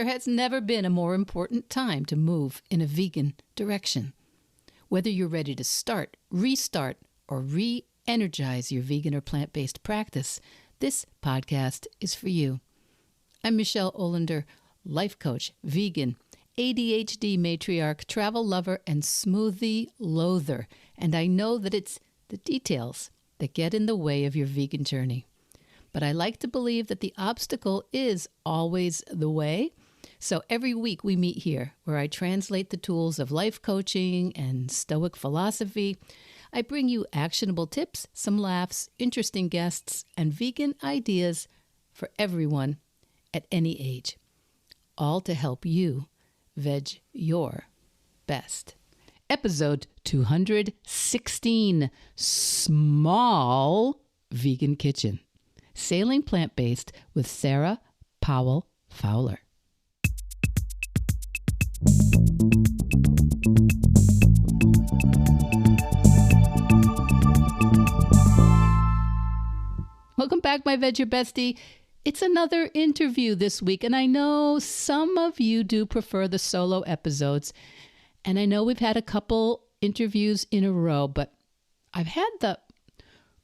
has never been a more important time to move in a vegan direction. Whether you're ready to start, restart, or re-energize your vegan or plant-based practice, this podcast is for you. I'm Michelle Olander, life coach, vegan, ADHD matriarch, travel lover, and smoothie loather. And I know that it's the details that get in the way of your vegan journey. But I like to believe that the obstacle is always the way. So every week we meet here where I translate the tools of life coaching and Stoic philosophy. I bring you actionable tips, some laughs, interesting guests, and vegan ideas for everyone at any age. All to help you veg your best. Episode 216, Small Vegan Kitchen. Sailing Plant-Based with Sarah Powell Fowler. Welcome back, my Veg Your Bestie. It's another interview this week, and I know some of you do prefer the solo episodes, and I know we've had a couple interviews in a row, but I've had the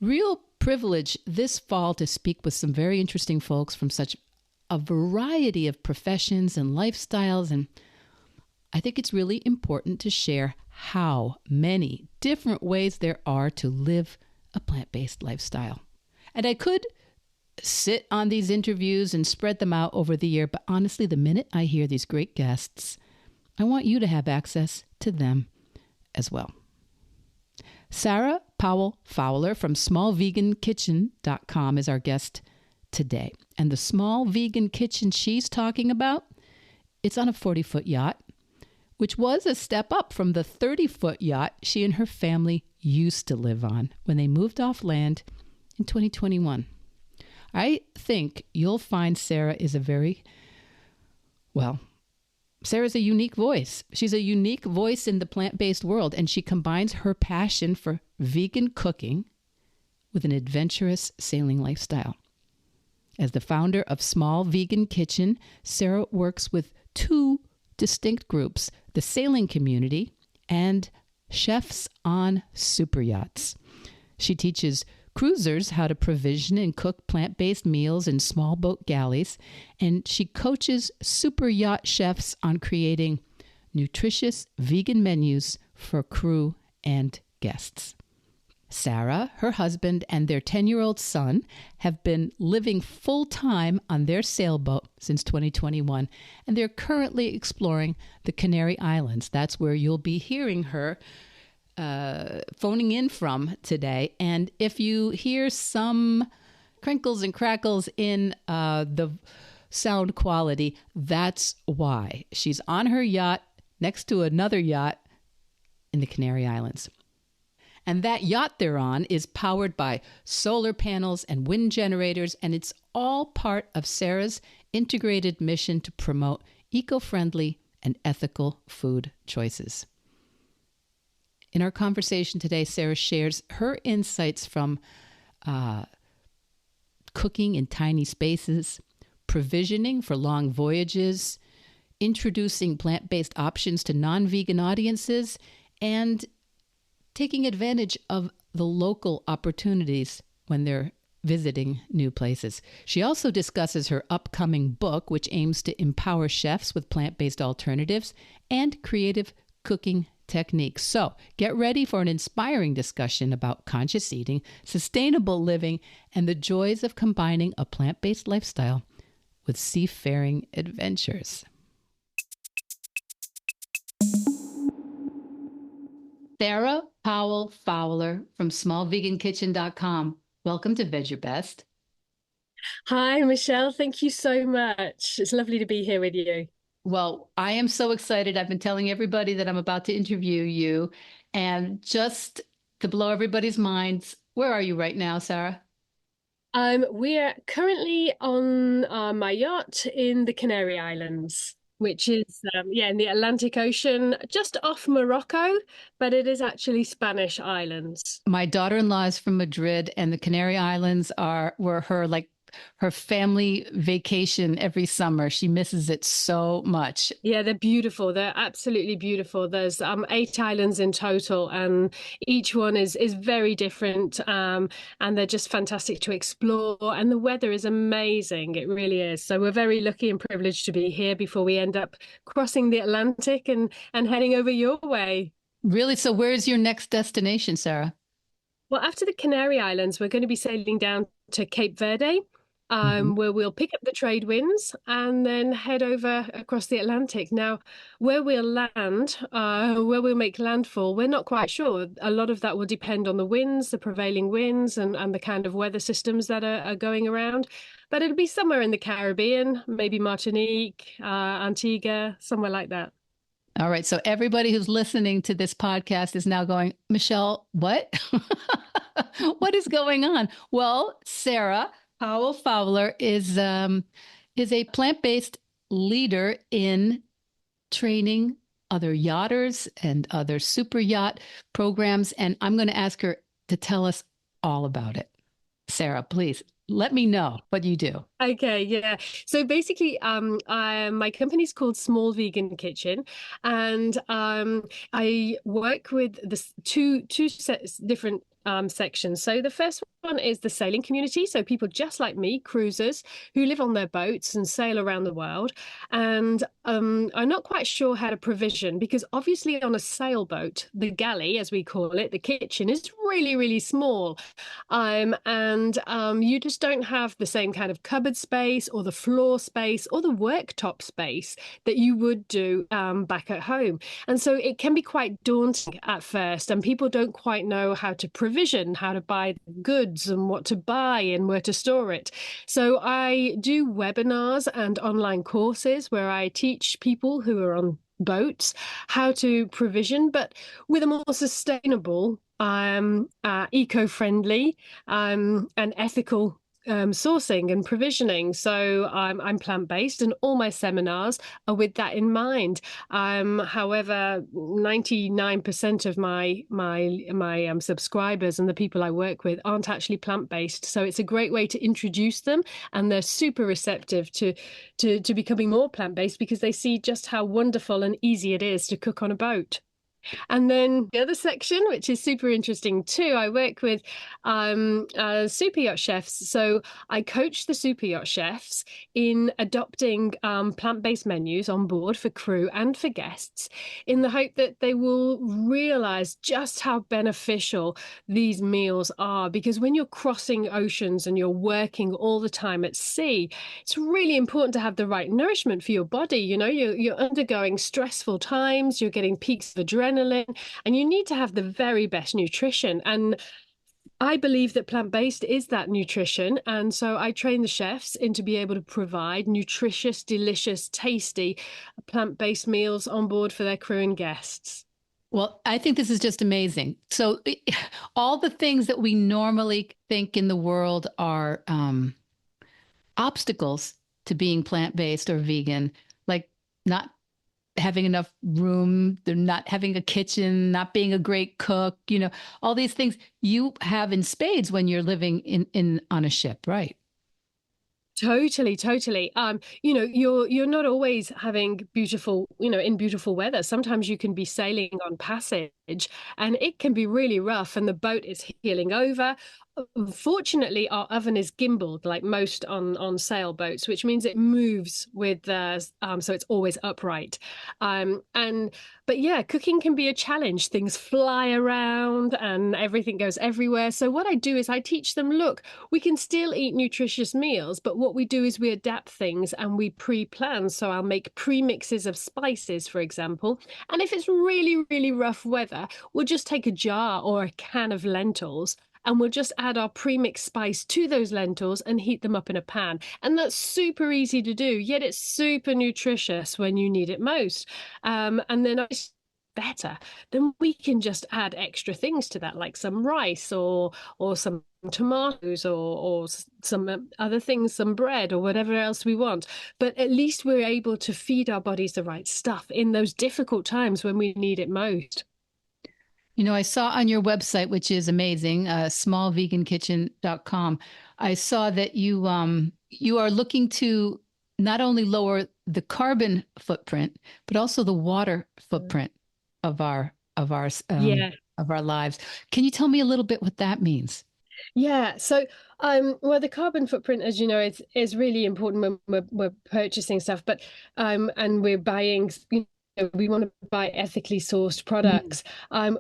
real privilege this fall to speak with some very interesting folks from such a variety of professions and lifestyles, and I think it's really important to share how many different ways there are to live a plant-based lifestyle. And I could sit on these interviews and spread them out over the year, but honestly, the minute I hear these great guests, I want you to have access to them as well. Sarah Powell Fowler from smallvegankitchen.com is our guest today. And the small vegan kitchen she's talking about, it's on a 40-foot yacht, which was a step up from the 30-foot yacht she and her family used to live on when they moved off land in 2021. I think you'll find Sarah is Sarah's a unique voice. She's a unique voice in the plant-based world, and she combines her passion for vegan cooking with an adventurous sailing lifestyle. As the founder of Small Vegan Kitchen, Sarah works with two distinct groups, the sailing community and chefs on super yachts. She teaches cruisers how to provision and cook plant-based meals in small boat galleys, and she coaches super yacht chefs on creating nutritious vegan menus for crew and guests. Sarah, her husband, and their 10-year-old son have been living full-time on their sailboat since 2021, and they're currently exploring the Canary Islands. That's where you'll be hearing her phoning in from today. And if you hear some crinkles and crackles in the sound quality, that's why. She's on her yacht next to another yacht in the Canary Islands. And that yacht they're on is powered by solar panels and wind generators, and it's all part of Sarah's integrated mission to promote eco-friendly and ethical food choices. In our conversation today, Sarah shares her insights from cooking in tiny spaces, provisioning for long voyages, introducing plant-based options to non-vegan audiences, and taking advantage of the local opportunities when they're visiting new places. She also discusses her upcoming book, which aims to empower chefs with plant-based alternatives and creative cooking techniques. So get ready for an inspiring discussion about conscious eating, sustainable living, and the joys of combining a plant-based lifestyle with seafaring adventures. Sarah Powell Fowler from smallvegankitchen.com. Welcome to Veg Your Best. Hi, Michelle. Thank you so much. It's lovely to be here with you. Well, I am so excited. I've been telling everybody that I'm about to interview you. And just to blow everybody's minds, where are you right now, Sarah? We're currently on my yacht in the Canary Islands, which is in the Atlantic Ocean, just off Morocco, but it is actually Spanish islands. My daughter-in-law is from Madrid, and the Canary Islands were her her family vacation every summer. She misses it so much. Yeah, they're beautiful. They're absolutely beautiful. There's 8 islands in total, and each one is very different. And they're just fantastic to explore. And the weather is amazing. It really is. So we're very lucky and privileged to be here before we end up crossing the Atlantic and heading over your way. Really? So where's your next destination, Sarah? Well, after the Canary Islands, we're going to be sailing down to Cape Verde, Mhm. where we'll pick up the trade winds and then head over across the Atlantic. Now, where we'll land, where we'll make landfall, we're not quite sure. A lot of that will depend on the winds, the prevailing winds, and the kind of weather systems that are going around. But it'll be somewhere in the Caribbean, maybe Martinique, Antigua, somewhere like that. All right. So everybody who's listening to this podcast is now going, Michelle, what? What is going on? Well, Sarah Powell Fowler is a plant-based leader in training other yachters and other super yacht programs. And I'm going to ask her to tell us all about it. Sarah, please let me know what you do. Okay, yeah. So basically, my company's called Small Vegan Kitchen, and I work with this two different sections. So the first one is the sailing community. So people just like me, cruisers who live on their boats and sail around the world. And I'm not quite sure how to provision because obviously on a sailboat, the galley, as we call it, the kitchen is really, really small. And you just don't have the same kind of cupboard space or the floor space or the worktop space that you would do back at home. And so it can be quite daunting at first, and people don't quite know how to provision, how to buy goods and what to buy and where to store it. So I do webinars and online courses where I teach people who are on boats how to provision, but with a more sustainable, eco-friendly, and ethical sourcing and provisioning. So I'm plant-based, and all my seminars are with that in mind. However, 99% of my subscribers and the people I work with aren't actually plant-based. So it's a great way to introduce them, and they're super receptive to becoming more plant-based because they see just how wonderful and easy it is to cook on a boat. And then the other section, which is super interesting too, I work with super yacht chefs. So I coach the super yacht chefs in adopting plant-based menus on board for crew and for guests in the hope that they will realize just how beneficial these meals are. Because when you're crossing oceans and you're working all the time at sea, it's really important to have the right nourishment for your body. You know, you're undergoing stressful times, you're getting peaks of adrenaline, and you need to have the very best nutrition. And I believe that plant-based is that nutrition. And so I train the chefs in to be able to provide nutritious, delicious, tasty plant-based meals on board for their crew and guests. Well, I think this is just amazing. So, all the things that we normally think in the world are obstacles to being plant-based or vegan, like not having enough room, they're not having a kitchen, not being a great cook, all these things you have in spades when you're living in on a ship, right? Totally, totally. You're not always having beautiful, in beautiful weather. Sometimes you can be sailing on passage and it can be really rough and the boat is heeling over. Fortunately, our oven is gimbaled like most on sailboats, which means it moves with so it's always upright. But yeah, cooking can be a challenge. Things fly around and everything goes everywhere. So what I do is I teach them, look, we can still eat nutritious meals, but what we do is we adapt things and we pre-plan. So I'll make pre-mixes of spices, for example. And if it's really, really rough weather, we'll just take a jar or a can of lentils and we'll just add our pre-mixed spice to those lentils and heat them up in a pan. And that's super easy to do, yet it's super nutritious when you need it most. And then it's better. Then we can just add extra things to that, like some rice or some tomatoes or some other things, some bread or whatever else we want. But at least we're able to feed our bodies the right stuff in those difficult times when we need it most. You know, I saw on your website, which is amazing, smallvegankitchen.com, I saw that you are looking to not only lower the carbon footprint, but also the water footprint of Yeah. of our lives. Can you tell me a little bit what that means? Yeah, so well, the carbon footprint, as you know, is really important when we're purchasing stuff, but and we're buying, we want to buy ethically sourced Mm. products.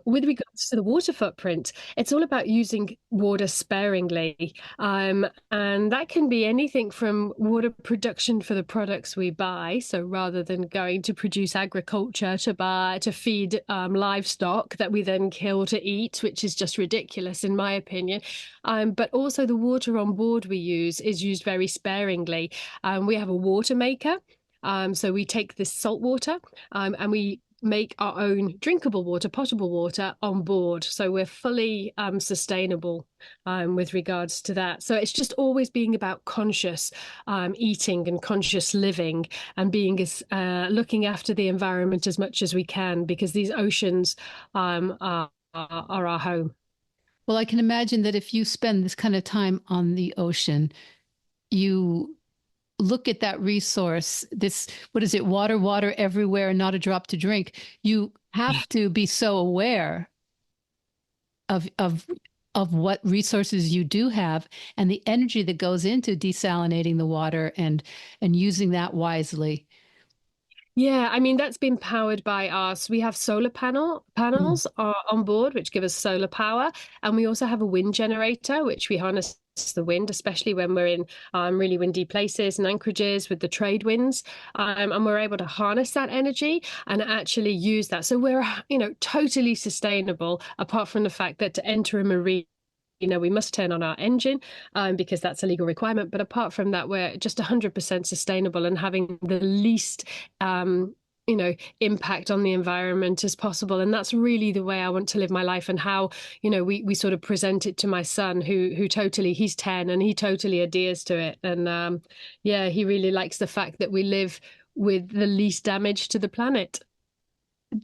With regards to the water footprint, it's all about using water sparingly. And that can be anything from water production for the products we buy. So rather than going to produce agriculture to feed livestock that we then kill to eat, which is just ridiculous in my opinion. But also the water on board we use is used very sparingly. We have a water maker. So we take this salt water and we make our own drinkable water, potable water on board. So we're fully sustainable with regards to that. So it's just always being about conscious eating and conscious living and being as looking after the environment as much as we can because these oceans are our home. Well, I can imagine that if you spend this kind of time on the ocean, you look at that resource, this, what is it, water, water everywhere, not a drop to drink. You have to be so aware of what resources you do have and the energy that goes into desalinating the water and using that wisely. Yeah, I mean that's been powered by us. We have solar Mm. panels on board, which give us solar power, and we also have a wind generator, which we harness the wind, especially when we're in really windy places and anchorages with the trade winds, and we're able to harness that energy and actually use that. So we're, totally sustainable. Apart from the fact that to enter a marine, we must turn on our engine because that's a legal requirement. But apart from that, we're just 100% sustainable and having the least, impact on the environment as possible. And that's really the way I want to live my life and how, we sort of present it to my son who totally, he's 10 and he totally adheres to it. And yeah, he really likes the fact that we live with the least damage to the planet.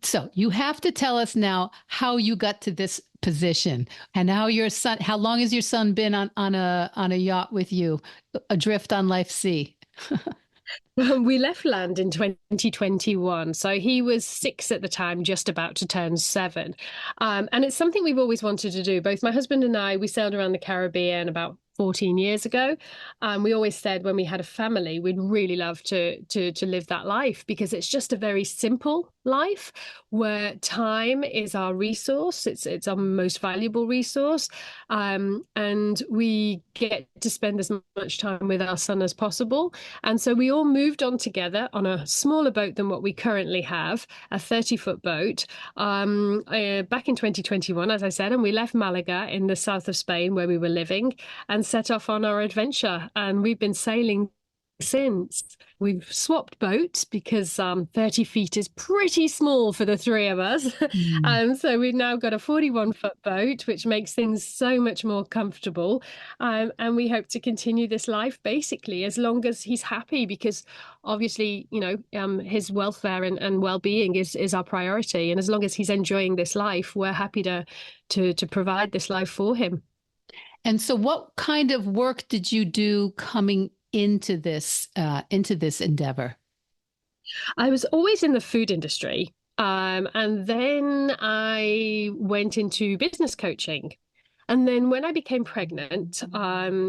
So you have to tell us now how you got to this position and how long has your son been on a yacht with you, adrift on life's sea? We left land in 2021. So he was 6 at the time, just about to turn 7. And it's something we've always wanted to do. Both my husband and I, we sailed around the Caribbean about 14 years ago. We always said when we had a family, we'd really love to live that life because it's just a very simple life where time is our resource. It's our most valuable resource. And we get to spend as much time with our son as possible. And so we all moved on together on a smaller boat than what we currently have, a 30-foot boat, back in 2021, as I said, and we left Malaga in the south of Spain where we were living and set off on our adventure. And we've been sailing since. We've swapped boats because 30 feet is pretty small for the three of us. Mm. So we've now got a 41-foot boat, which makes things so much more comfortable. And we hope to continue this life basically as long as he's happy, because obviously, his welfare and well-being is our priority. And as long as he's enjoying this life, we're happy to provide this life for him. And so what kind of work did you do coming into this endeavor? I was always in the food industry. And then I went into business coaching. And then when I became pregnant,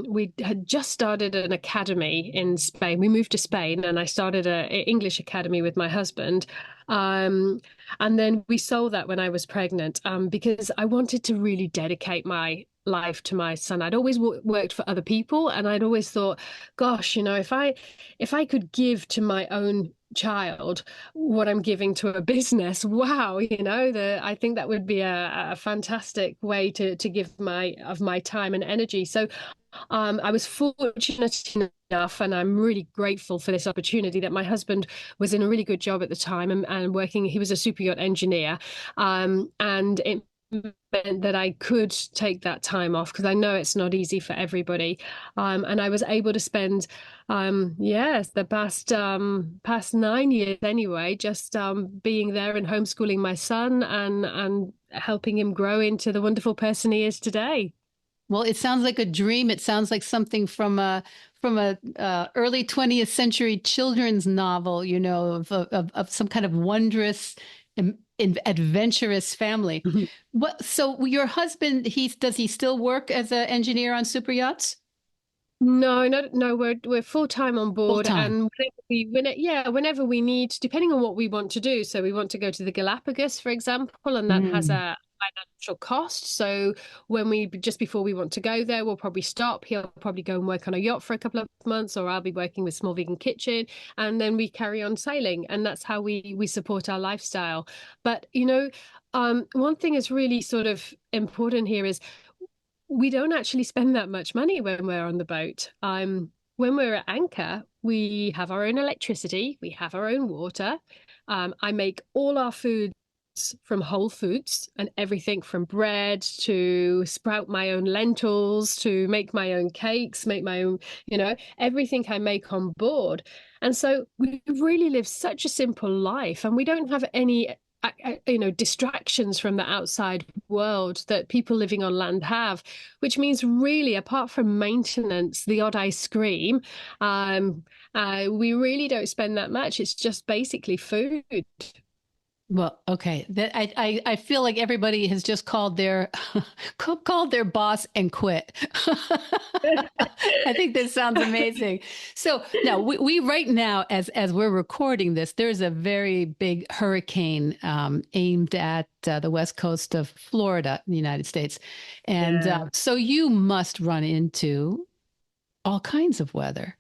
we had just started an academy in Spain. We moved to Spain and I started an English academy with my husband. And then we sold that when I was pregnant because I wanted to really dedicate my life to my son. I'd always worked for other people and I'd always thought, gosh, if I could give to my own child what I'm giving to a business, wow, I think that would be a fantastic way to give my time and energy. So I was fortunate enough, and I'm really grateful for this opportunity that my husband was in a really good job at the time and working. He was a super yacht engineer, and it meant that I could take that time off because I know it's not easy for everybody. And I was able to spend, yes, the past 9 years anyway, just being there and homeschooling my son and helping him grow into the wonderful person he is today. Well, it sounds like a dream. It sounds like something from a early 20th century children's novel, you know, of some kind of wondrous, adventurous family. What? So your husband, does he still work as an engineer on super yachts? No, no, we're full time on Full board, time. and whenever we need, depending on what we want to do. So we want to go to the Galapagos, for example, and that has Mm. a financial cost. So when we just before we want to go there, we'll probably stop. He'll probably go and work on a yacht for a couple of months, or I'll be working with Small Vegan Kitchen, and then we carry on sailing, and that's how we support our lifestyle. But one thing is really sort of important here is we don't actually spend that much money when we're on the boat. When we're at anchor, we have our own electricity, we have our own water. I make all our foods from whole foods and everything from bread to sprout my own lentils to make my own cakes, make my own, everything I make on board. And so we really live such a simple life and we don't have any distractions from the outside world that people living on land have, which means really apart from maintenance, the odd ice cream, we really don't spend that much. It's just basically food. Well, okay. I feel like everybody has just called their called their boss and quit. I think this sounds amazing. So now we right now, as we're recording this, there's a very big hurricane aimed at the west coast of Florida in the United States, and Yeah. so you must run into all kinds of weather.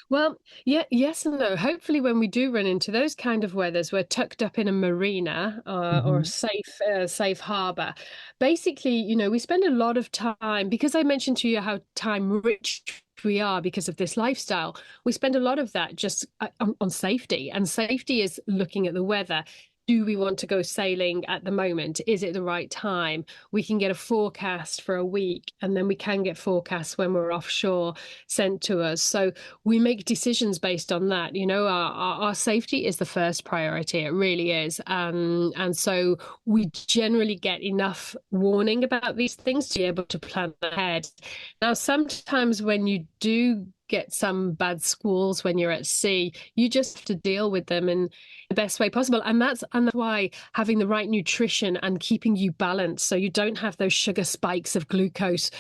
Well, yeah, yes and no. Hopefully, when we do run into those kind of weathers, we're tucked up in a marina or a Mhm. safe harbor. Basically, we spend a lot of time because I mentioned to you how time rich we are because of this lifestyle. We spend a lot of that just on safety, and safety is looking at the weather. Do we want to go sailing at the moment? Is it the right time? We can get a forecast for a week, and then we can get forecasts when we're offshore sent to us. So we make decisions based on that. Our safety is the first priority. It really is. And so we generally get enough warning about these things to be able to plan ahead. Now, sometimes when you do get some bad squalls when you're at sea, you just have to deal with them in the best way possible. And that's why having the right nutrition and keeping you balanced so you don't have those sugar spikes of glucose,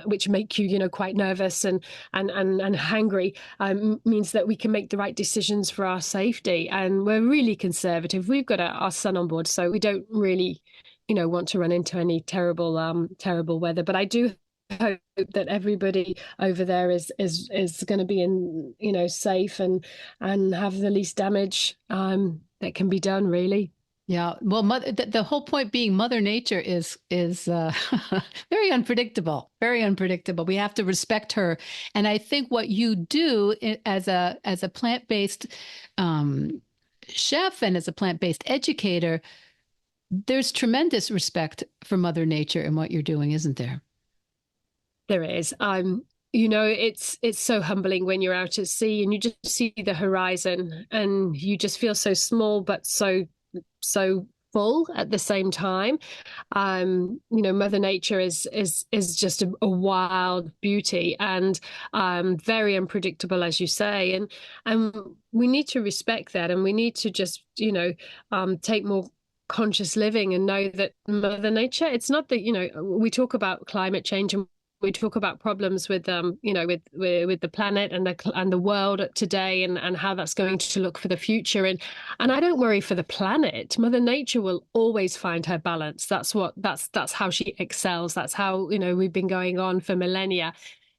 which make you, quite nervous and hangry, means that we can make the right decisions for our safety. And we're really conservative. We've got our son on board, so we don't really, want to run into any terrible weather. But I do hope that everybody over there is going to be safe and have the least damage that can be done, really. Yeah, well, the whole point being Mother Nature is very unpredictable, very unpredictable. We have to respect her, and I think what you do as a plant-based chef and as a plant-based educator, there's tremendous respect for Mother Nature in what you're doing, isn't there? There is. It's so humbling when you're out at sea and you just see the horizon and you just feel so small but so full at the same time. Mother Nature is just a wild beauty and very unpredictable, as you say, and we need to respect that, and we need to just take more conscious living and know that Mother Nature. It's not that we talk about climate change and we talk about problems with with the planet and the world today and how that's going to look for the future, and I don't worry for the planet. Mother Nature will always find her balance. That's how she excels. That's how we've been going on for millennia.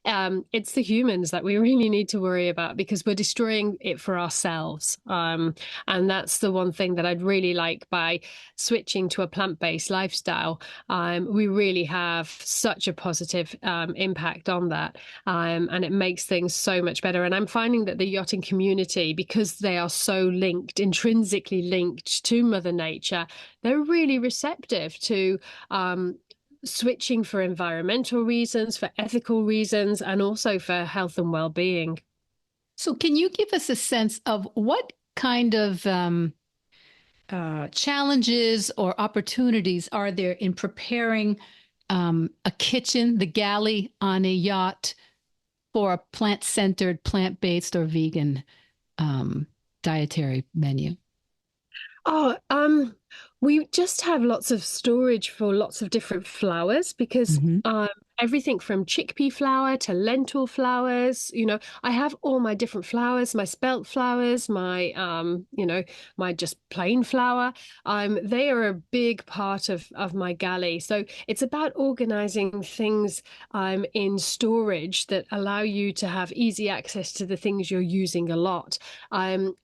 It's the humans that we really need to worry about because we're destroying it for ourselves. And that's the one thing that I'd really like by switching to a plant-based lifestyle. We really have such a positive impact on that. And it makes things so much better. And I'm finding that the yachting community, because they are so linked, intrinsically linked to Mother Nature, they're really receptive to switching for environmental reasons, for ethical reasons, and also for health and well-being. So, can you give us a sense of what kind of challenges or opportunities are there in preparing a kitchen, the galley on a yacht for a plant-centered, plant-based, or vegan dietary menu? Oh, we just have lots of storage for lots of different flours because Mm-hmm. everything from chickpea flour to lentil flours, I have all my different flours, my spelt flours, my just plain flour. They are a big part of my galley. So it's about organizing things in storage that allow you to have easy access to the things you're using a lot. And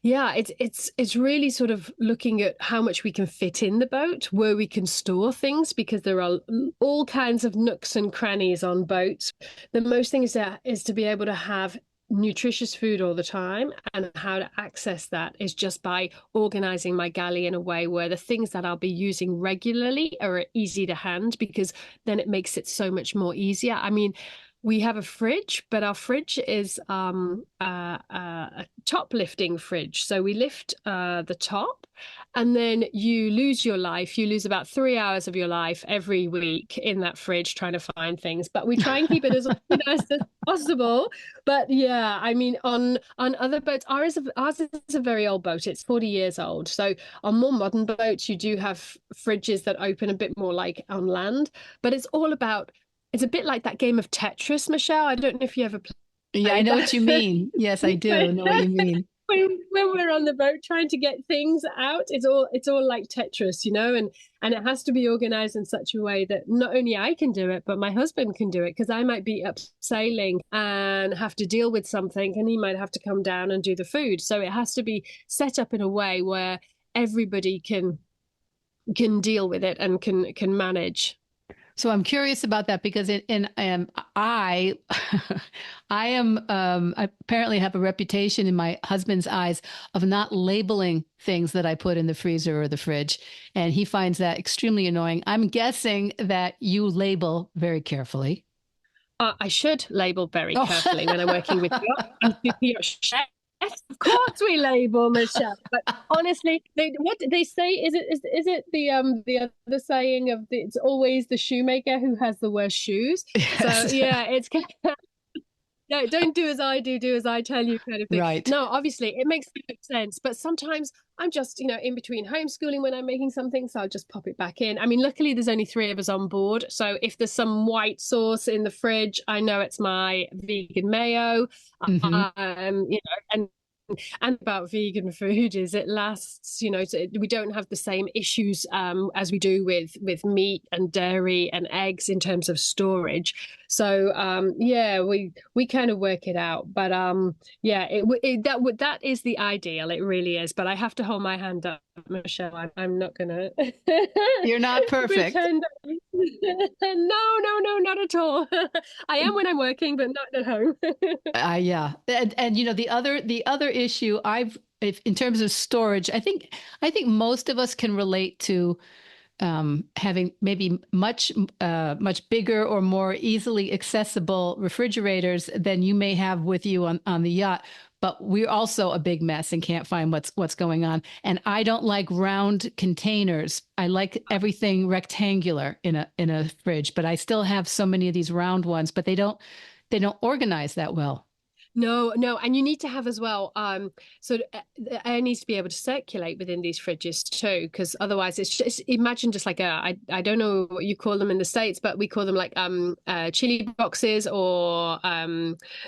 yeah, it's really sort of looking at how much we can fit in the boat, where we can store things, because there are all kinds of nooks and crannies on boats. The most thing is to be able to have nutritious food all the time, and how to access that is just by organizing my galley in a way where the things that I'll be using regularly are easy to hand, because then it makes it so much more easier. I mean, we have a fridge, but our fridge is a top lifting fridge. So we lift the top, and then you lose your life. You lose about 3 hours of your life every week in that fridge trying to find things. But we try and keep it as organized as possible. But yeah, I mean, on other boats, ours is a very old boat. It's 40 years old. So on more modern boats, you do have fridges that open a bit more like on land. But it's a bit like that game of Tetris, Michelle. I don't know if you ever Yeah, I played know what that. you mean. Yes, I do know what you mean. When we're on the boat trying to get things out, it's all like Tetris, and it has to be organized in such a way that not only I can do it, but my husband can do it, because I might be up sailing and have to deal with something, and he might have to come down and do the food. So it has to be set up in a way where everybody can deal with it and can manage. So I'm curious about that because I I am I apparently have a reputation in my husband's eyes of not labeling things that I put in the freezer or the fridge, and he finds that extremely annoying. I'm guessing that you label very carefully. I should label very Oh. carefully when I'm working with your chef. Of course, we label, Michelle. But honestly, what they say is it the other saying of it's always the shoemaker who has the worst shoes. So Yes. yeah, it's no, don't do as I do as I tell you, kind of thing. Right. No, obviously it makes perfect sense, but sometimes I'm just, in between homeschooling when I'm making something, so I'll just pop it back in. I mean, luckily there's only three of us on board, so if there's some white sauce in the fridge, I know it's my vegan mayo. Hmm. And about vegan food is it lasts, so we don't have the same issues as we do with meat and dairy and eggs in terms of storage. So yeah, we kind of work it out. But yeah, that is the ideal. It really is. But I have to hold my hand up, Michelle. I'm not gonna You're not perfect. pretend. No, no, no, not at all. I am when I'm working, but not at home. Yeah, and the other issue if in terms of storage, I think most of us can relate to having maybe much bigger or more easily accessible refrigerators than you may have with you on the yacht. But we're also a big mess and can't find what's going on. And I don't like round containers. I like everything rectangular in a fridge. But I still have so many of these round ones. But they don't organize that well. No, no, and you need to have as well. So the air needs to be able to circulate within these fridges too, because otherwise it's just imagine just like I don't know what you call them in the States, but we call them like chili boxes or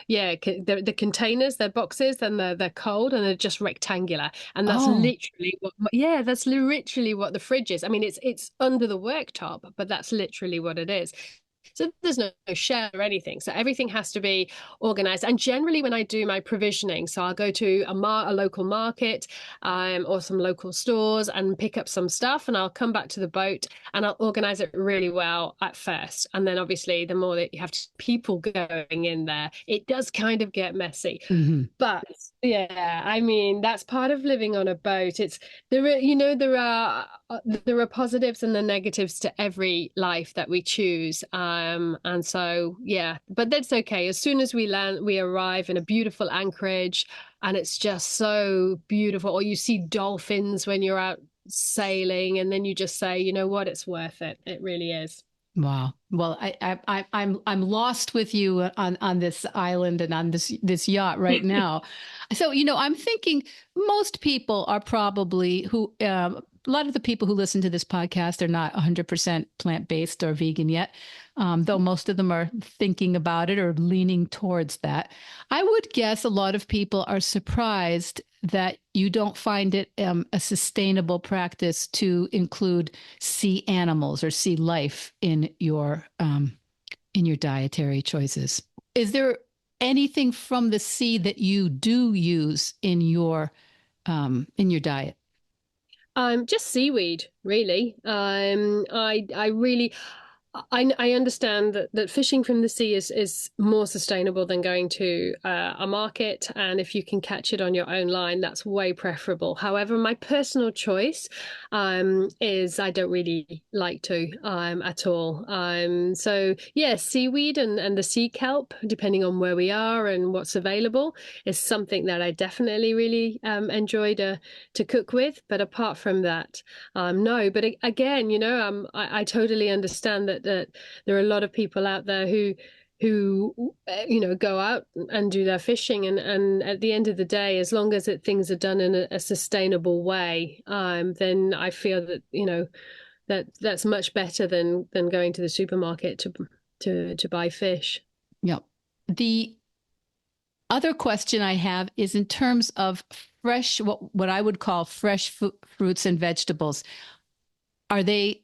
yeah, the containers. They're boxes and they're cold and they're just rectangular, and that's Oh, literally that's literally what the fridge is. I mean, it's under the worktop, but that's literally what it is. So there's no shell or anything. So everything has to be organized. And generally, when I do my provisioning, so I'll go to a local market or some local stores and pick up some stuff, and I'll come back to the boat and I'll organize it really well at first. And then obviously, the more that you have people going in there, it does kind of get messy. Mm-hmm. But yeah, I mean, that's part of living on a boat. There are positives and the negatives to every life that we choose. And so yeah, but that's okay. As soon as we land, we arrive in a beautiful anchorage, and it's just so beautiful. Or you see dolphins when you're out sailing, and then you just say, you know what, it's worth it. It really is. Wow. Well, I'm lost with you on this island and on this yacht right now. So, I'm thinking most people are probably a lot of the people who listen to this podcast are not 100% plant-based or vegan yet, though most of them are thinking about it or leaning towards that. I would guess a lot of people are surprised that you don't find it a sustainable practice to include sea animals or sea life in your dietary choices. Is there anything from the sea that you do use in your diet? Just seaweed, really. I really, I understand that fishing from the sea is more sustainable than going to a market, and if you can catch it on your own line, that's way preferable. However, my personal choice is I don't really like to at all. So yeah, seaweed and the sea kelp, depending on where we are and what's available, is something that I definitely really enjoy to cook with. But apart from that, no. But again, I totally understand that there are a lot of people out there who go out and do their fishing, and at the end of the day, as long as things are done in a sustainable way, then I feel that that's much better than going to the supermarket to buy fish. Yeah. The other question I have is in terms of fresh, what I would call fresh fruits and vegetables. Are they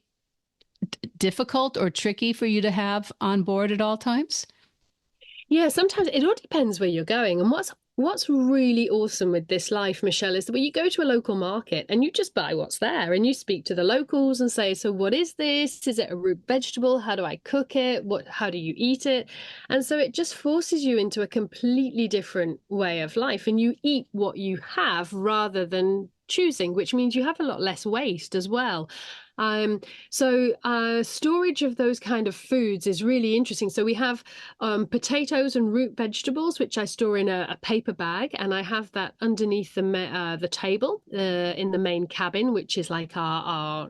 difficult or tricky for you to have on board at all times? Yeah, sometimes it all depends where you're going. And what's really awesome with this life, Michelle, is that when you go to a local market and you just buy what's there and you speak to the locals and say, so what is this? Is it a root vegetable? How do I cook it? How do you eat it? And so it just forces you into a completely different way of life, and you eat what you have rather than choosing, which means you have a lot less waste as well. So storage of those kind of foods is really interesting. So we have potatoes and root vegetables, which I store in a paper bag, and I have that underneath the table in the main cabin, which is like our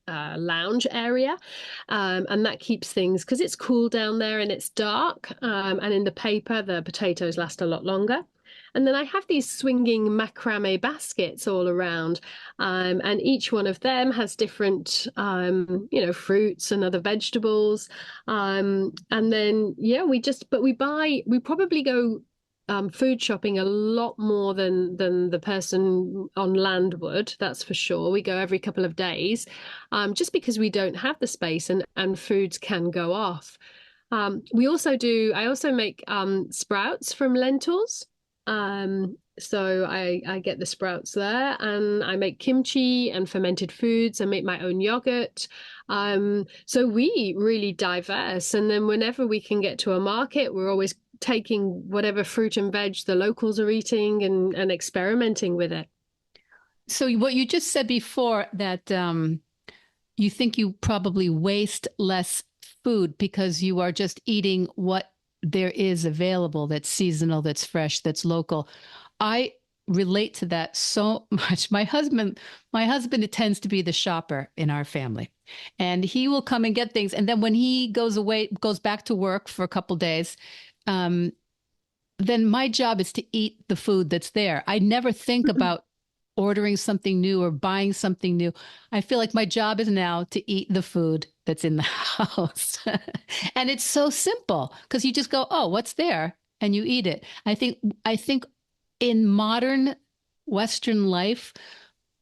lounge area, and that keeps things, because it's cool down there and it's dark, and in the paper the potatoes last a lot longer. And then I have these swinging macrame baskets all around, and each one of them has different, fruits and other vegetables. And then, yeah, we probably go food shopping a lot more than the person on land would. That's for sure. We go every couple of days, just because we don't have the space, and foods can go off. I also make sprouts from lentils. So I get the sprouts there, and I make kimchi and fermented foods. I make my own yogurt. So we eat really diverse. And then whenever we can get to a market, we're always taking whatever fruit and veg the locals are eating and experimenting with it. So what you just said before, that you think you probably waste less food because you are just eating what there is available, that's seasonal, that's fresh, that's local. I relate to that so much. My husband tends to be the shopper in our family, and he will come and get things. And then when he goes back to work for a couple days, then my job is to eat the food that's there. I never think about ordering something new or buying something new. I feel like my job is now to eat the food that's in the house. And it's so simple because you just go, oh, what's there? And you eat it. I think in modern Western life,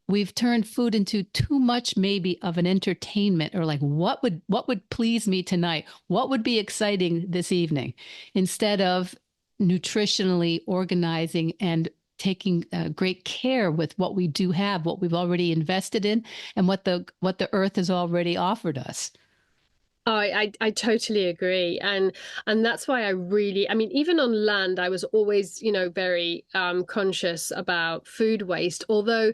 we've turned food into too much maybe of an entertainment, or like what would please me tonight? What would be exciting this evening? Instead of nutritionally organizing and taking great care with what we do have, what we've already invested in, and what the earth has already offered us. I totally agree. And that's why I mean, even on land, I was always, very conscious about food waste. Although,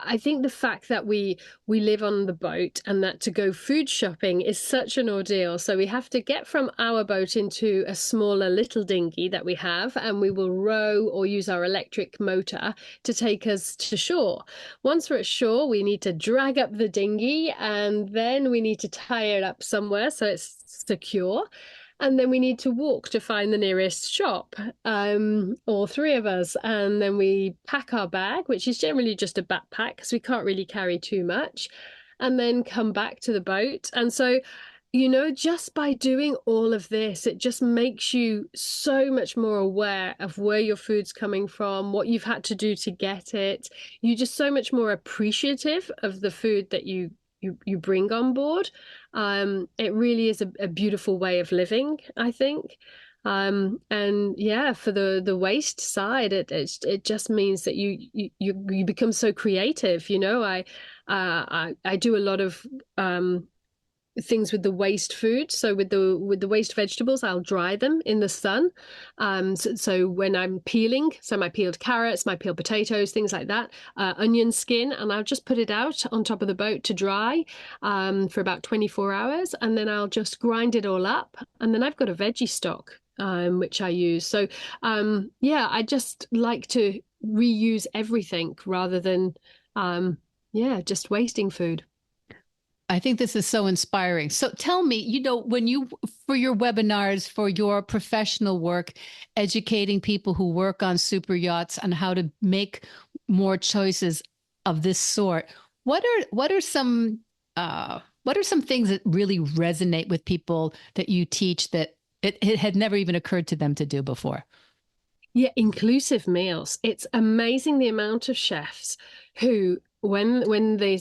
I think the fact that we live on the boat and that to go food shopping is such an ordeal. So we have to get from our boat into a smaller little dinghy that we have, and we will row or use our electric motor to take us to shore. Once we're at shore, we need to drag up the dinghy, and then we need to tie it up somewhere so it's secure. And then we need to walk to find the nearest shop, all three of us. And then we pack our bag, which is generally just a backpack because we can't really carry too much, and then come back to the boat. And so, just by doing all of this, it just makes you so much more aware of where your food's coming from, what you've had to do to get it. You're just so much more appreciative of the food that you bring on board. It really is a beautiful way of living, I think. And yeah, for the waste side, it just means that you become so creative. I do a lot of things with the waste food. So with the waste vegetables, I'll dry them in the sun. So when I'm peeling, so my peeled carrots, my peeled potatoes, things like that, onion skin, and I'll just put it out on top of the boat to dry for about 24 hours, and then I'll just grind it all up, and then I've got a veggie stock which I use. So yeah, I just like to reuse everything rather than just wasting food. I think this is so inspiring. So tell me, when for your webinars, for your professional work, educating people who work on super yachts on how to make more choices of this sort, what are some things that really resonate with people that you teach that it had never even occurred to them to do before? Yeah, inclusive meals. It's amazing the amount of chefs who, when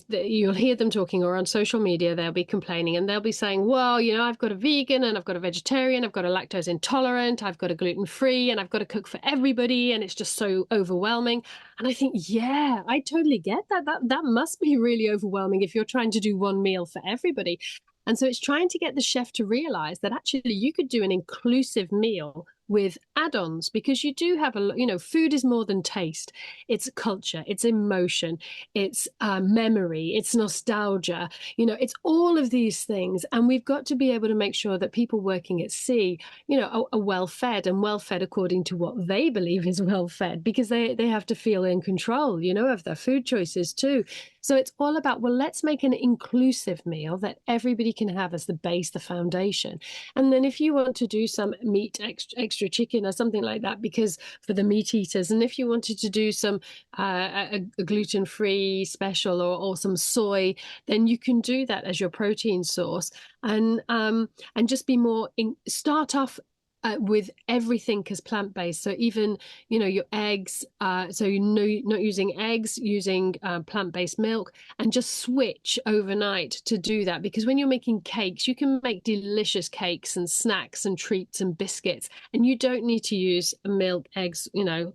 you'll hear them talking, or on social media, they'll be complaining and they'll be saying, well, I've got a vegan and I've got a vegetarian, I've got a lactose intolerant, I've got a gluten-free, and I've got to cook for everybody, and it's just so overwhelming. And I think, yeah, I totally get that. That must be really overwhelming if you're trying to do one meal for everybody. And so it's trying to get the chef to realize that actually you could do an inclusive meal with add-ons, because you do have food is more than taste. It's culture, it's emotion, it's memory, it's nostalgia, it's all of these things. And we've got to be able to make sure that people working at sea, are well fed, and well fed according to what they believe is well fed, because they have to feel in control, of their food choices too. So it's all about, well, let's make an inclusive meal that everybody can have as the base, the foundation. And then if you want to do some meat, extra chicken or something like that, because for the meat eaters, and if you wanted to do some a gluten-free special, or some soy, then you can do that as your protein source, and just be more start off with everything as plant-based. So even, your eggs, so not using eggs, using plant-based milk, and just switch overnight to do that. Because when you're making cakes, you can make delicious cakes and snacks and treats and biscuits, and you don't need to use milk, eggs,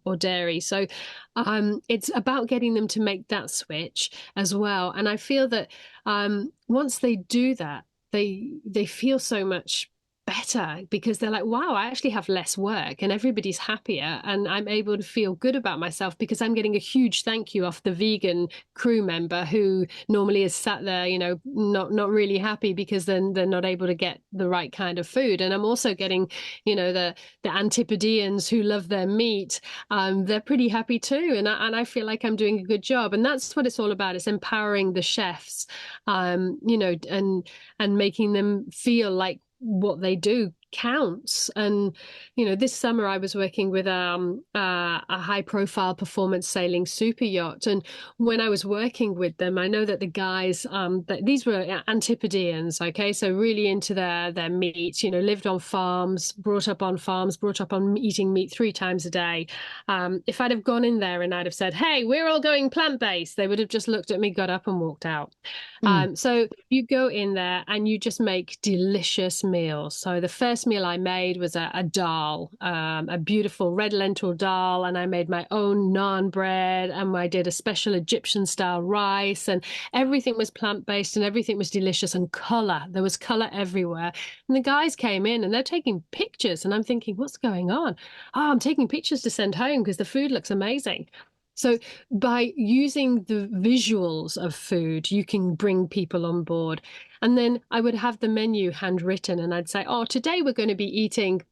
or dairy. So it's about getting them to make that switch as well. And I feel that once they do that, they feel so much better, because they're like, wow, I actually have less work and everybody's happier, and I'm able to feel good about myself because I'm getting a huge thank you off the vegan crew member who normally is sat there, not really happy because then they're not able to get the right kind of food. And I'm also getting, the Antipodeans who love their meat. They're pretty happy too. And I feel like I'm doing a good job. And that's what it's all about. It's empowering the chefs, and making them feel like what they do counts. And this summer I was working with a high profile performance sailing super yacht, and when I was working with them, I know that the guys, that these were Antipodeans, okay, so really into their meat, lived on farms, brought up on eating meat 3 times a day. If I'd have gone in there and I'd have said, hey, we're all going plant-based, they would have just looked at me, got up and walked out. Mm. So you go in there and you just make delicious meals. So the first meal I made was a dal, a beautiful red lentil dal, and I made my own naan bread, and I did a special Egyptian style rice, and everything was plant-based and everything was delicious, and color. There was color everywhere. And the guys came in and they're taking pictures, and I'm thinking, what's going on? Oh, I'm taking pictures to send home because the food looks amazing. So by using the visuals of food, you can bring people on board. And then I would have the menu handwritten, and I'd say, oh, today we're going to be eating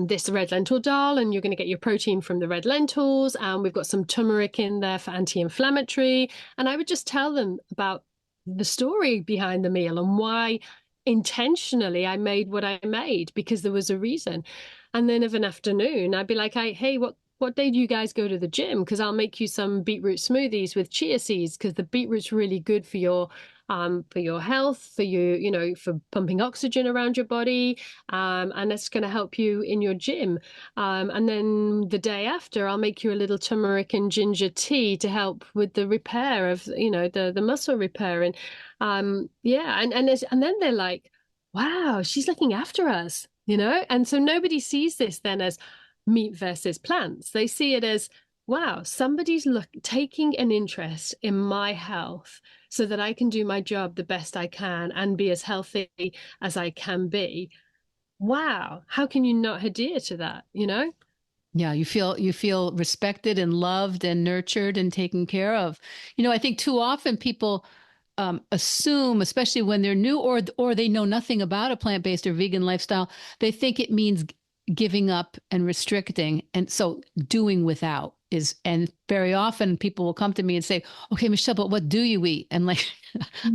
this red lentil dal, and you're going to get your protein from the red lentils. And we've got some turmeric in there for anti-inflammatory. And I would just tell them about the story behind the meal and why intentionally I made what I made, because there was a reason. And then of an afternoon, I'd be like, hey, what day do you guys go to the gym? Because I'll make you some beetroot smoothies with chia seeds, because the beetroot's really good for your health, for pumping oxygen around your body, and it's going to help you in your gym. And then the day after, I'll make you a little turmeric and ginger tea to help with the repair of the muscle repair. And and then they're like, wow, she's looking after us, and so nobody sees this then as meat versus plants. They see it as, wow, somebody's taking an interest in my health so that I can do my job the best I can and be as healthy as I can be. Wow, how can you not adhere to that, Yeah, you feel respected and loved and nurtured and taken care of. I think too often people assume, especially when they're new or they know nothing about a plant-based or vegan lifestyle, they think it means giving up and restricting, and so doing without is. And very often people will come to me and say, okay, Michelle, but what do you eat? And like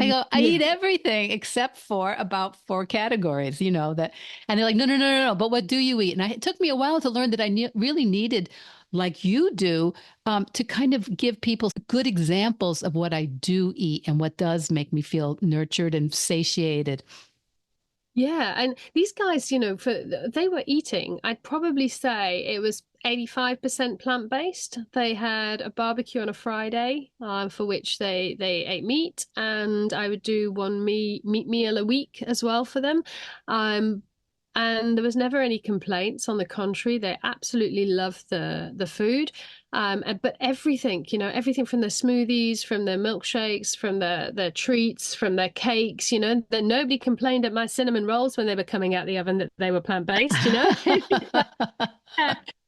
I go, I eat everything except for about 4 categories, that. And they're like, no, but what do you eat? And it took me a while to learn that I really needed, like you do, to kind of give people good examples of what I do eat and what does make me feel nurtured and satiated. Yeah, and these guys, they were eating, I'd probably say it was 85% plant-based. They had a barbecue on a Friday, for which they ate meat, and I would do one meat meal a week as well for them. And there was never any complaints. On the contrary, they absolutely loved the food. But everything, everything from their smoothies, from their milkshakes, from their treats, from their cakes, that nobody complained at my cinnamon rolls when they were coming out the oven that they were plant-based,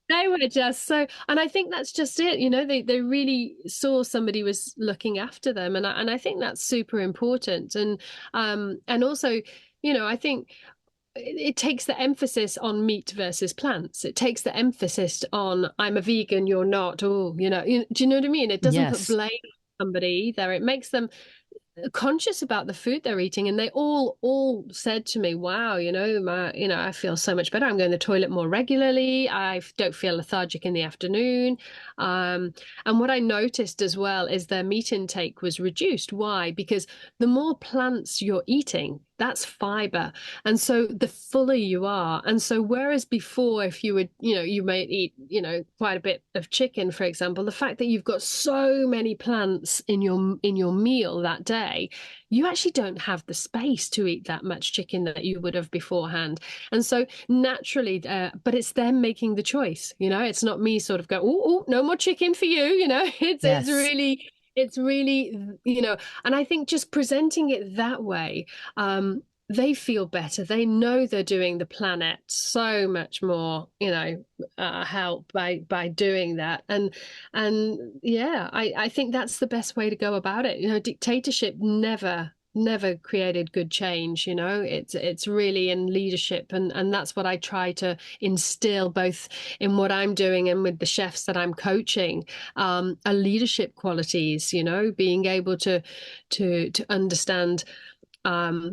They were just so, and I think that's just it, they really saw somebody was looking after them, and I think that's super important. And also, I think it takes the emphasis on meat versus plants. It takes the emphasis on, I'm a vegan, you're not. Oh, do you know what I mean? It doesn't put Yes. blame on somebody either. It makes them conscious about the food they're eating, and they all said to me, wow, I feel so much better. I'm going to the toilet more regularly. I don't feel lethargic in the afternoon. And what I noticed as well is their meat intake was reduced. Why? Because the more plants you're eating, that's fiber, and so the fuller you are. And so whereas before, if you would, you may eat, quite a bit of chicken, for example, the fact that you've got so many plants in your meal that day, you actually don't have the space to eat that much chicken that you would have beforehand. And so naturally, but it's them making the choice. It's not me sort of go, oh, no more chicken for you. It's Yes. it's really, and I think just presenting it that way, they feel better. They know they're doing the planet so much more, help by doing that. And yeah, I think that's the best way to go about it. Dictatorship never created good change. It's really in leadership, and that's what I try to instill both in what I'm doing and with the chefs that I'm coaching, are leadership qualities, being able to understand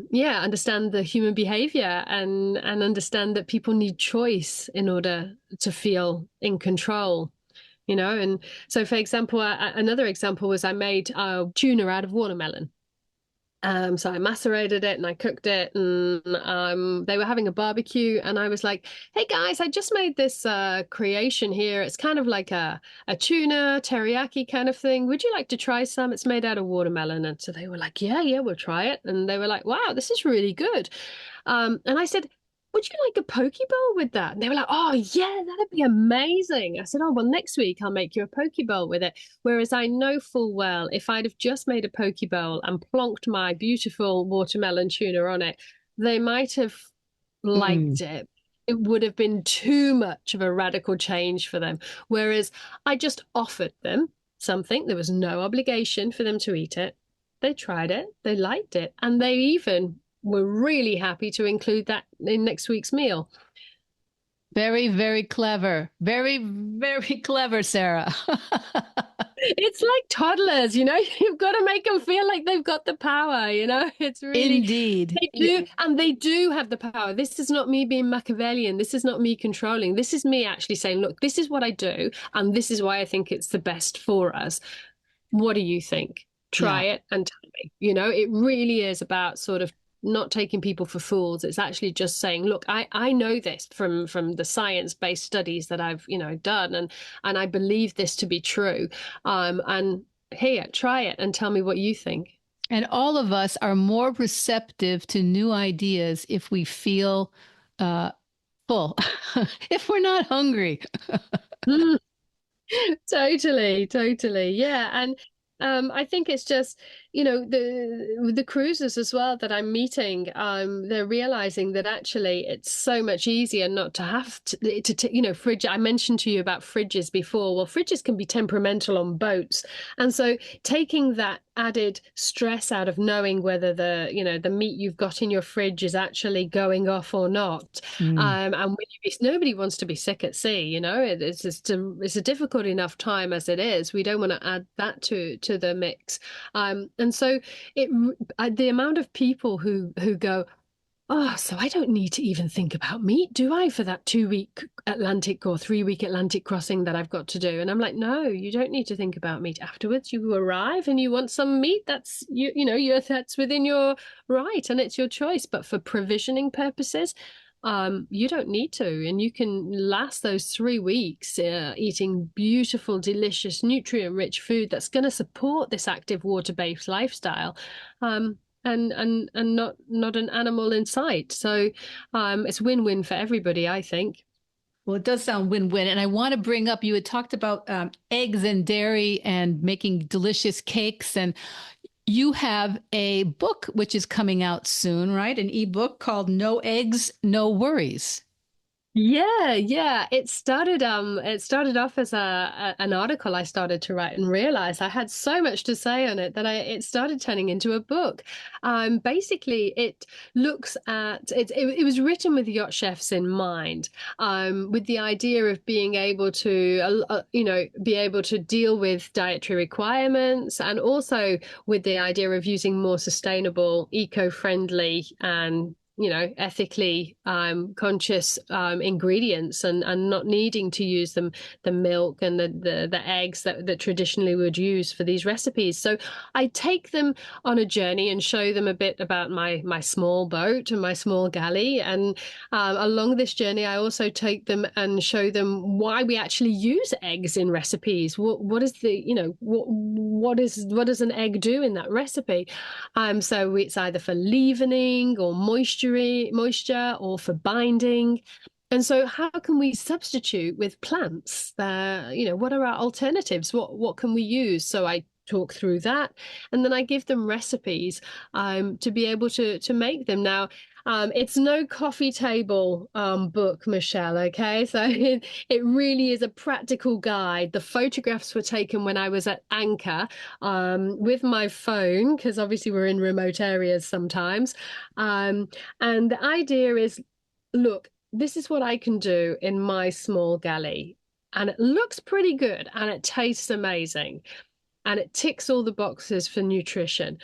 yeah, understand the human behavior and understand that people need choice in order to feel in control, you know. And so, for example, another example was I made tuna out of watermelon. So I macerated it and I cooked it, and they were having a barbecue, and I was like, "Hey guys, I just made this creation here. It's kind of like a tuna teriyaki kind of thing. Would you like to try some? It's made out of watermelon." And so they were like, "Yeah, yeah, we'll try it." And they were like, "Wow, this is really good." And I said, "Would you like a poke bowl with that?" And they were like, "Oh yeah, that'd be amazing." I said, "Oh well, next week I'll make you a poke bowl with it." Whereas I know full well if I'd have just made a poke bowl and plonked my beautiful watermelon tuna on it, they might have Mm. liked it. It would have been too much of a radical change for them. Whereas I just offered them something. There was no obligation for them to eat it. They tried it, they liked it, and they even were really happy to include that in next week's meal. Very, very clever. Very, very clever, Sarah. It's like toddlers, you know, you've got to make them feel like they've got the power, you know. It's really, Indeed. they do, and they do have the power. This is not me being Machiavellian. This is not me controlling. This is me actually saying, look, this is what I do, and this is why I think it's the best for us. What do you think? Try Yeah. it and tell me. You know, it really is about sort of not taking people for fools. It's actually just saying, look, I know this from the science-based studies that I've, you know, done, and I believe this to be true. And here, try it and tell me what you think. And all of us are more receptive to new ideas if we feel full, if we're not hungry. Mm. Totally, totally. Yeah. And I think it's just, you know, the cruisers as well that I'm meeting, they're realizing that actually it's so much easier not to have to you know, fridge. I mentioned to you about fridges before. Well, fridges can be temperamental on boats. And so taking that added stress out of knowing whether the, you know, the meat you've got in your fridge is actually going off or not. Mm. And when nobody wants to be sick at sea, you know, it's just it's a difficult enough time as it is. We don't want to add that to the mix. And so the amount of people who go, oh, so I don't need to even think about meat, do I, for that 2 week Atlantic or 3 week Atlantic crossing that I've got to do? And I'm like, no, you don't need to think about meat. Afterwards, you arrive and you want some meat. That's you know, that's within your right and it's your choice. But for provisioning purposes, you don't need to, and you can last those 3 weeks eating beautiful, delicious, nutrient-rich food that's going to support this active water-based lifestyle. And not an animal in sight. So it's win-win for everybody, I think. Well, it does sound win-win. And I want to bring up, you had talked about eggs and dairy and making delicious cakes. And you have a book which is coming out soon, right? An ebook called No Eggs, No Worries. Yeah, yeah. It started off as an article I started to write and realized I had so much to say on it that it started turning into a book. Basically it looks at it was written with yacht chefs in mind, with the idea of being able to you know, be able to deal with dietary requirements, and also with the idea of using more sustainable, eco-friendly, and you know, ethically conscious ingredients, and not needing to use the milk and the eggs that traditionally would use for these recipes. So I take them on a journey and show them a bit about my small boat and my small galley. And along this journey, I also take them and show them why we actually use eggs in recipes. What is the, you know, what does an egg do in that recipe? So it's either for leavening or moisture or for binding. And so how can we substitute with plants? You know, what are our alternatives? What can we use? So I talk through that, and then I give them recipes to be able to make them. Now, it's no coffee table book, Michelle, okay? So it really is a practical guide. The photographs were taken when I was at anchor with my phone, because obviously we're in remote areas sometimes. And the idea is, look, this is what I can do in my small galley. And it looks pretty good and it tastes amazing and it ticks all the boxes for nutrition.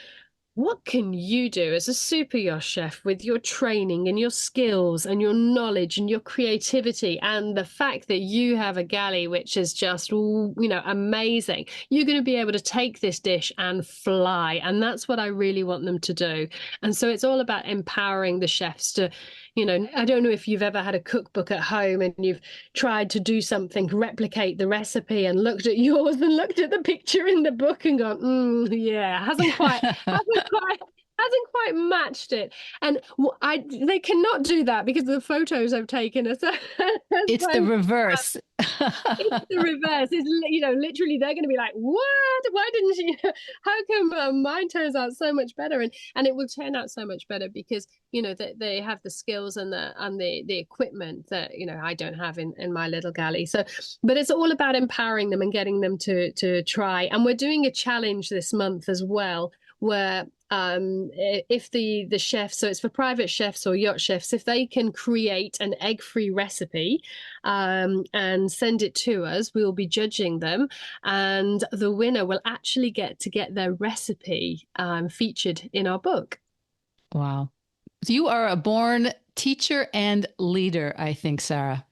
what can you do as a super yacht chef with your training and your skills and your knowledge and your creativity and the fact that you have a galley which is just, amazing. You're going to be able to take this dish and fly. And that's what I really want them to do. And so it's all about empowering the chefs to, I don't know if you've ever had a cookbook at home and you've tried to do something, replicate the recipe and looked at yours and looked at the picture in the book and gone, yeah, hasn't quite matched it. And they cannot do that because of the photos I've taken. It's the reverse. It's the reverse. It's, literally they're going to be like, what? Why didn't you? How come mine turns out so much better? And it will turn out so much better because, they have the skills and the equipment that, I don't have in my little galley. So, but it's all about empowering them and getting them to try. And we're doing a challenge this month as well, where if the chefs, so it's for private chefs or yacht chefs, if they can create an egg-free recipe and send it to us, we'll be judging them, and the winner will actually get their recipe featured in our book. Wow. So you are a born teacher and leader, I think, Sarah.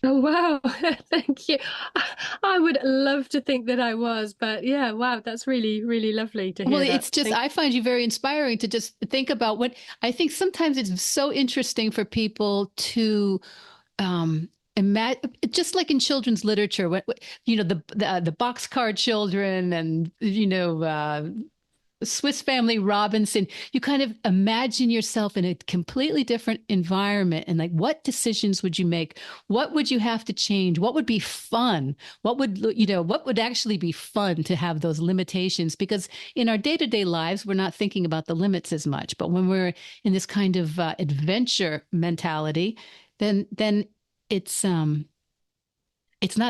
Oh, wow. Thank you. I would love to think that I was, but yeah, wow, that's really, really lovely to hear. Well, that. it's just, I find you very inspiring to just think about what I think sometimes it's so interesting for people to imagine, just like in children's literature, the boxcar children and, Swiss Family Robinson, you kind of imagine yourself in a completely different environment and like, what decisions would you make? What would you have to change? What would be fun? What would actually be fun to have those limitations? Because in our day-to-day lives, we're not thinking about the limits as much. But when we're in this kind of adventure mentality, then it's not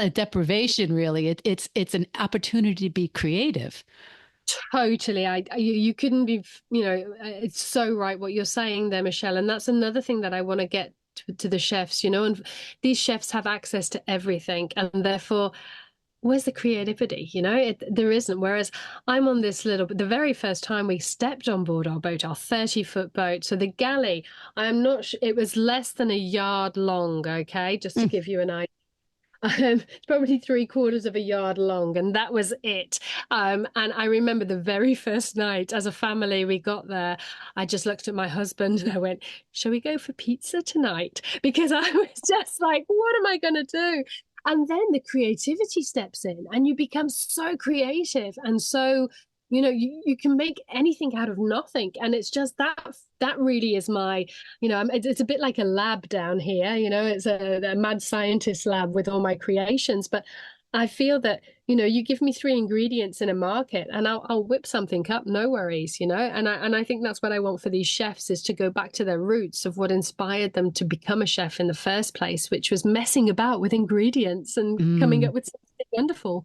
a deprivation, really. It's an opportunity to be creative. Totally. You couldn't be, it's so right what you're saying there, Michelle. And that's another thing that I want to get to the chefs, and these chefs have access to everything. And therefore, where's the creativity? There isn't. Whereas I'm on this the very first time we stepped on board our boat, our 30-foot boat. So the galley, I'm not sure, it was less than a yard long. Okay. Just to give you an idea. It's probably 3/4 of a yard long, and that was it. And I remember the very first night as a family we got there, I just looked at my husband and I went, shall we go for pizza tonight? Because I was just like, what am I going to do? And then the creativity steps in and you become so creative and so you can make anything out of nothing. And it's just that really is my, it's a bit like a lab down here, it's a mad scientist lab with all my creations. But I feel that, you give me 3 ingredients in a market and I'll whip something up, no worries, and I think that's what I want for these chefs, is to go back to their roots of what inspired them to become a chef in the first place, which was messing about with ingredients and coming up with something wonderful.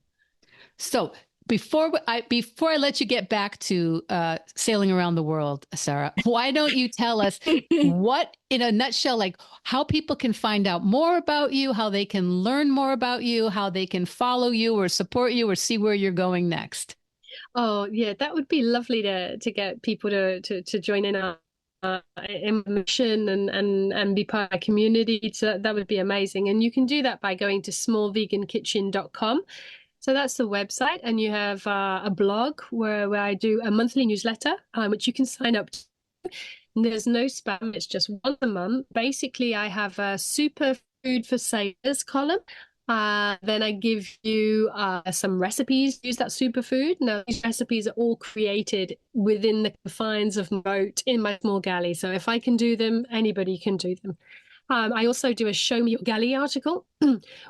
So before I let you get back to sailing around the world, Sarah, why don't you tell us what, in a nutshell, like how people can find out more about you, how they can learn more about you, how they can follow you or support you or see where you're going next? Oh, yeah, that would be lovely to get people to join in our mission and be part of our community. So that would be amazing. And you can do that by going to smallvegankitchen.com. So that's the website, and you have a blog where I do a monthly newsletter, which you can sign up to. And there's no spam, it's just once a month. Basically, I have a super food for sailors column. Then I give you some recipes, use that superfood. Now, these recipes are all created within the confines of my boat in my small galley. So if I can do them, anybody can do them. I also do a Show Me Your Galley article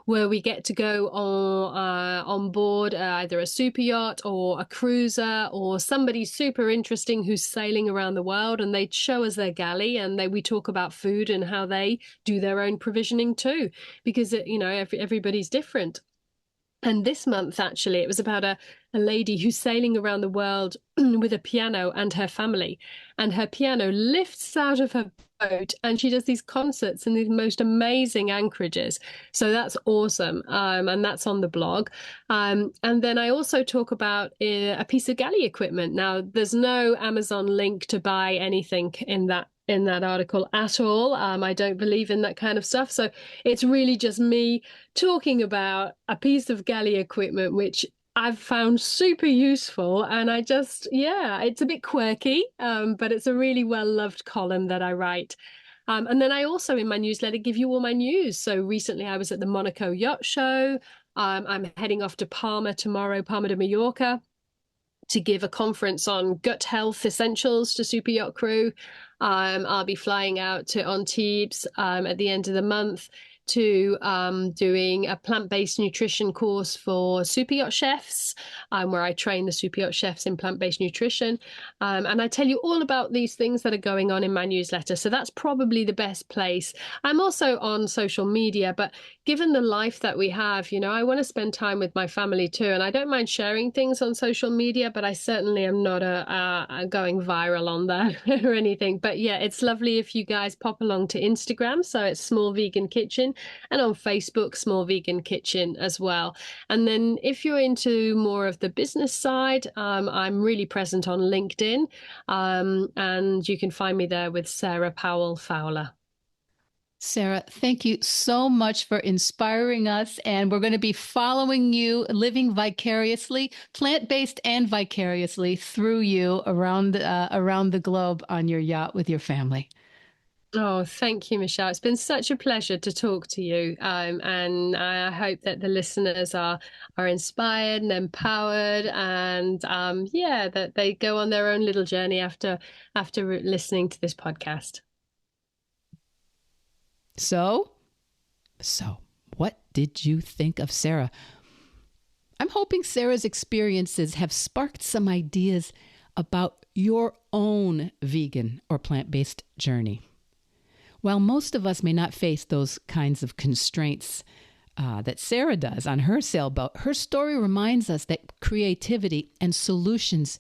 where we get to go on board either a super yacht or a cruiser or somebody super interesting who's sailing around the world, and they show us their galley and we talk about food and how they do their own provisioning too, because everybody's different. And this month, actually, it was about a lady who's sailing around the world with a piano and her family. And her piano lifts out of her boat and she does these concerts in these most amazing anchorages. So that's awesome. And that's on the blog. And then I also talk about a piece of galley equipment. Now, there's no Amazon link to buy anything in that article at all. I don't believe in that kind of stuff. So it's really just me talking about a piece of galley equipment, which I've found super useful. And it's a bit quirky, but it's a really well-loved column that I write. And then I also, in my newsletter, give you all my news. So recently I was at the Monaco Yacht Show. I'm heading off to Palma tomorrow, Palma de Mallorca, to give a conference on gut health essentials to super yacht crew. I'll be flying out to Antibes at the end of the month to doing a plant-based nutrition course for super yacht chefs, where I train the super yacht chefs in plant-based nutrition. And I tell you all about these things that are going on in my newsletter. So that's probably the best place. I'm also on social media, but given the life that we have, I want to spend time with my family too. And I don't mind sharing things on social media, but I certainly am not going viral on that or anything. But yeah, it's lovely if you guys pop along to Instagram. So it's Small Vegan Kitchen, and on Facebook, Small Vegan Kitchen as well. And then if you're into more of the business side, I'm really present on LinkedIn, and you can find me there with Sarah Powell Fowler. Sarah, thank you so much for inspiring us. And we're going to be following you, living vicariously, plant-based and vicariously through you around the globe on your yacht with your family. Oh, thank you, Michelle. It's been such a pleasure to talk to you. And I hope that the listeners are inspired and empowered, and that they go on their own little journey after listening to this podcast. So what did you think of Sarah? I'm hoping Sarah's experiences have sparked some ideas about your own vegan or plant-based journey. While most of us may not face those kinds of constraints that Sarah does on her sailboat, her story reminds us that creativity and solutions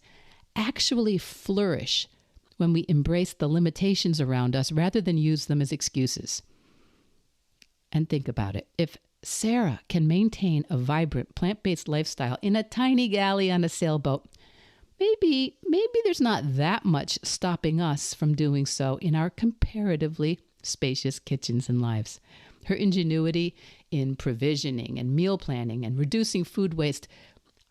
actually flourish when we embrace the limitations around us rather than use them as excuses. And think about it. If Sarah can maintain a vibrant plant-based lifestyle in a tiny galley on a sailboat, maybe there's not that much stopping us from doing so in our comparatively spacious kitchens and lives. Her ingenuity in provisioning and meal planning and reducing food waste,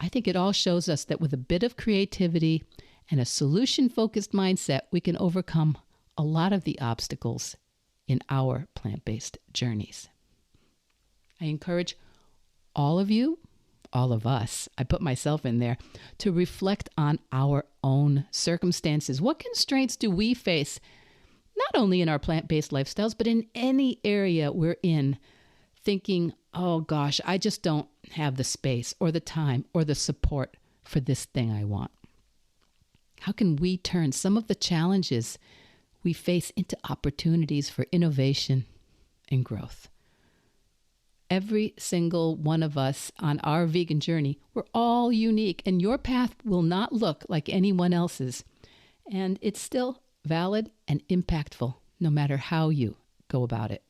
I think it all shows us that with a bit of creativity and a solution-focused mindset, we can overcome a lot of the obstacles in our plant-based journeys. I encourage all of you, all of us, I put myself in there, to reflect on our own circumstances. What constraints do we face, not only in our plant-based lifestyles, but in any area we're in, thinking, oh gosh, I just don't have the space or the time or the support for this thing I want? How can we turn some of the challenges we face into opportunities for innovation and growth? Every single one of us on our vegan journey, we're all unique, and your path will not look like anyone else's. And it's still valid and impactful, no matter how you go about it.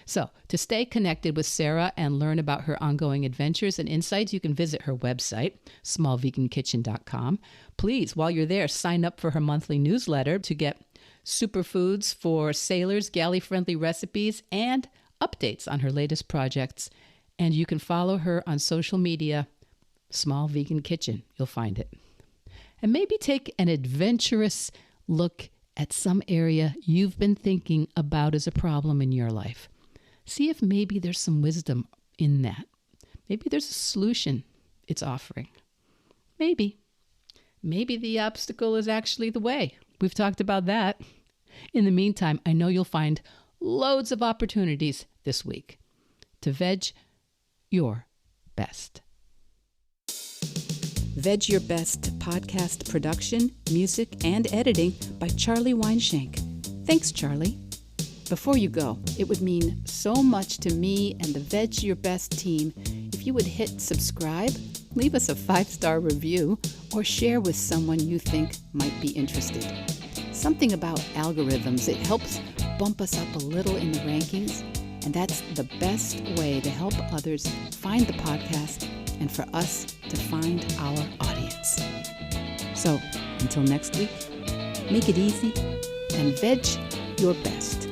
So, to stay connected with Sarah and learn about her ongoing adventures and insights, you can visit her website, smallvegankitchen.com. Please, while you're there, sign up for her monthly newsletter to get superfoods for sailors, galley-friendly recipes, and updates on her latest projects. And you can follow her on social media, Small Vegan Kitchen. You'll find it. And maybe take an adventurous look at some area you've been thinking about as a problem in your life. See if maybe there's some wisdom in that. Maybe there's a solution it's offering. Maybe the obstacle is actually the way. We've talked about that. In the meantime, I know you'll find loads of opportunities this week to veg your best. Veg Your Best podcast production, music, and editing by Charlie Weinshank. Thanks, Charlie. Before you go, it would mean so much to me and the Veg Your Best team if you would hit subscribe, leave us a 5-star review, or share with someone you think might be interested. Something about algorithms, it helps bump us up a little in the rankings, and that's the best way to help others find the podcast and for us to find our audience. So, until next week, make it easy and veg your best.